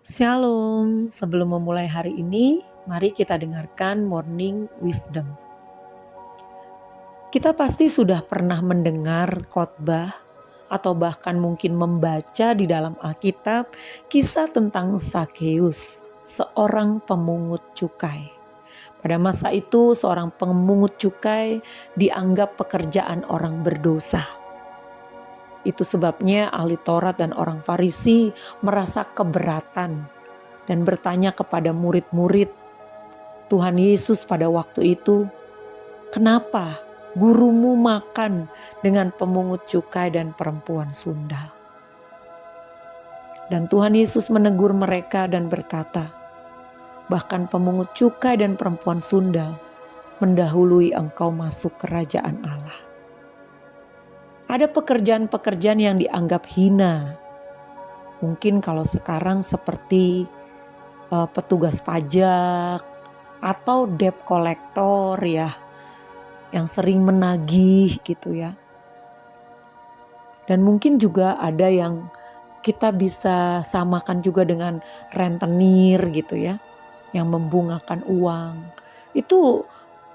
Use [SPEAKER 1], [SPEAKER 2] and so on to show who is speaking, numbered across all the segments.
[SPEAKER 1] Shalom, sebelum memulai hari ini, mari kita dengarkan Morning Wisdom. Kita pasti sudah pernah mendengar khotbah atau bahkan mungkin membaca di dalam Alkitab kisah tentang Zakheus, seorang pemungut cukai. Pada masa itu, seorang pemungut cukai dianggap pekerjaan orang berdosa. Itu sebabnya ahli Taurat dan orang Farisi merasa keberatan dan bertanya kepada murid-murid Tuhan Yesus pada waktu itu, "Kenapa gurumu makan dengan pemungut cukai dan perempuan sundal?" Dan Tuhan Yesus menegur mereka dan berkata, "Bahkan pemungut cukai dan perempuan sundal mendahului engkau masuk kerajaan Allah." Ada pekerjaan-pekerjaan yang dianggap hina. Mungkin kalau sekarang seperti petugas pajak atau debt collector ya, yang sering menagih gitu ya. Dan mungkin juga ada yang kita bisa samakan juga dengan rentenir gitu ya, yang membungakan uang. Itu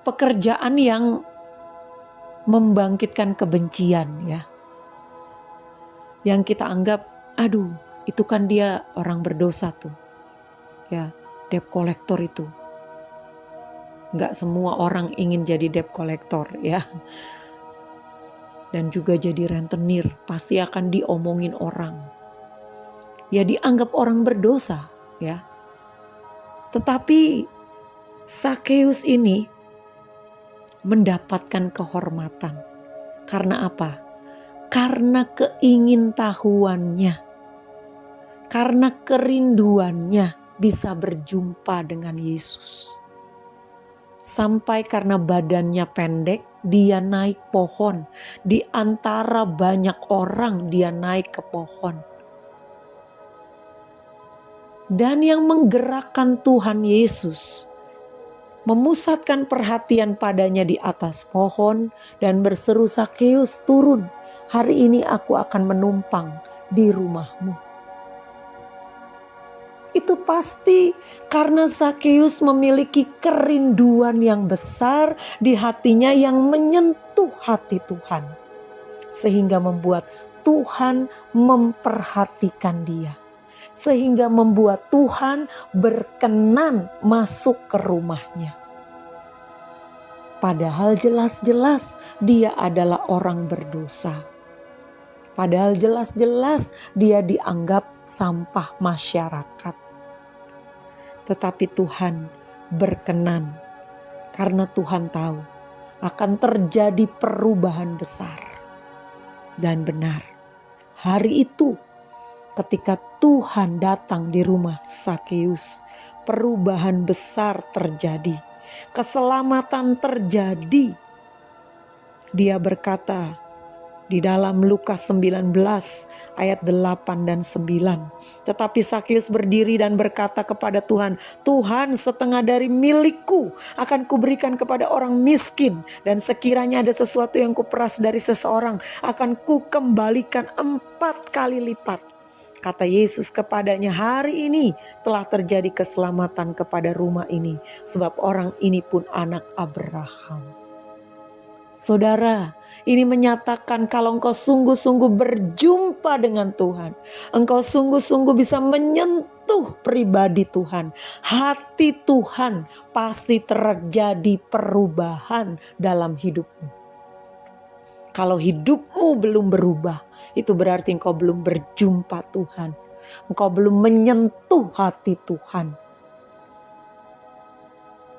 [SPEAKER 1] pekerjaan yang membangkitkan kebencian ya. Yang kita anggap, aduh itu kan dia orang berdosa tuh. Ya, debt collector itu. Nggak semua orang ingin jadi debt collector ya. Dan juga jadi rentenir, pasti akan diomongin orang. Ya dianggap orang berdosa ya. Tetapi Zakheus ini mendapatkan kehormatan. Karena apa? Karena keingintahuannya. Karena kerinduannya bisa berjumpa dengan Yesus. Sampai karena badannya pendek, dia naik pohon. Di antara banyak orang, dia naik ke pohon. Dan yang menggerakkan Tuhan Yesus memusatkan perhatian padanya di atas pohon dan berseru, "Zakheus, turun. Hari ini aku akan menumpang di rumahmu." Itu pasti karena Zakheus memiliki kerinduan yang besar di hatinya yang menyentuh hati Tuhan. Sehingga membuat Tuhan memperhatikan dia. Sehingga membuat Tuhan berkenan masuk ke rumahnya. Padahal jelas-jelas dia adalah orang berdosa. Padahal jelas-jelas dia dianggap sampah masyarakat. Tetapi Tuhan berkenan karena Tuhan tahu akan terjadi perubahan besar. Dan benar, hari itu ketika Tuhan datang di rumah Zakheus, perubahan besar terjadi. Keselamatan terjadi. Dia berkata di dalam Lukas 19 ayat 8 dan 9. Tetapi Zakheus berdiri dan berkata kepada Tuhan, "Tuhan, setengah dari milikku akan kuberikan kepada orang miskin. Dan sekiranya ada sesuatu yang kuperas dari seseorang, akan kukembalikan 4 kali lipat." Kata Yesus kepadanya, "Hari ini telah terjadi keselamatan kepada rumah ini, sebab orang ini pun anak Abraham." Saudara, ini menyatakan kalau engkau sungguh-sungguh berjumpa dengan Tuhan, engkau sungguh-sungguh bisa menyentuh pribadi Tuhan, hati Tuhan, pasti terjadi perubahan dalam hidupmu. Kalau hidupmu belum berubah, itu berarti engkau belum berjumpa Tuhan. Engkau belum menyentuh hati Tuhan.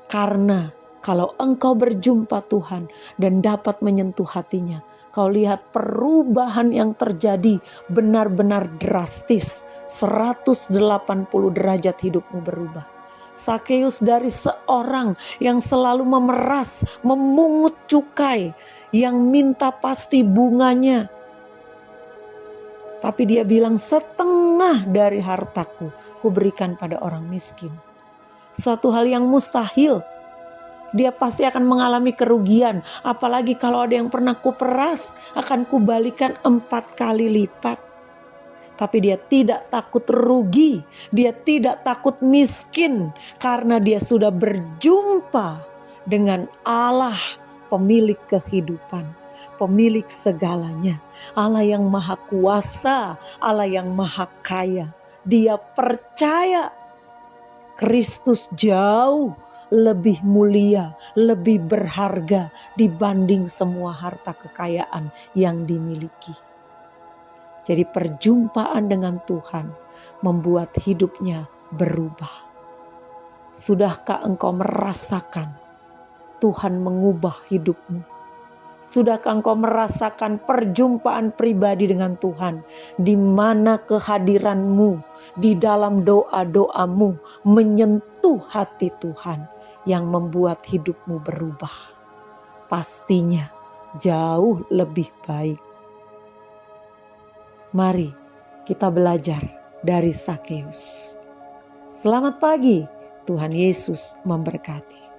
[SPEAKER 1] Karena kalau engkau berjumpa Tuhan dan dapat menyentuh hatinya, kau lihat perubahan yang terjadi benar-benar drastis. 180 derajat hidupmu berubah. Zakheus dari seorang yang selalu memeras, memungut cukai, yang minta pasti bunganya. Tapi dia bilang, "Setengah dari hartaku kuberikan pada orang miskin." Suatu hal yang mustahil. Dia pasti akan mengalami kerugian. Apalagi kalau ada yang pernah kuperas, akan kubalikan 4 kali lipat. Tapi dia tidak takut rugi, dia tidak takut miskin karena dia sudah berjumpa dengan Allah, pemilik kehidupan, pemilik segalanya, Allah yang maha kuasa, Allah yang maha kaya. Dia percaya Kristus jauh lebih mulia, lebih berharga dibanding semua harta kekayaan yang dimiliki. Jadi perjumpaan dengan Tuhan membuat hidupnya berubah. Sudahkah engkau merasakan Tuhan mengubah hidupmu? Sudahkah engkau merasakan perjumpaan pribadi dengan Tuhan, di mana kehadiranmu di dalam doa-doamu menyentuh hati Tuhan yang membuat hidupmu berubah? Pastinya jauh lebih baik. Mari kita belajar dari Sakeus. Selamat pagi, Tuhan Yesus memberkati.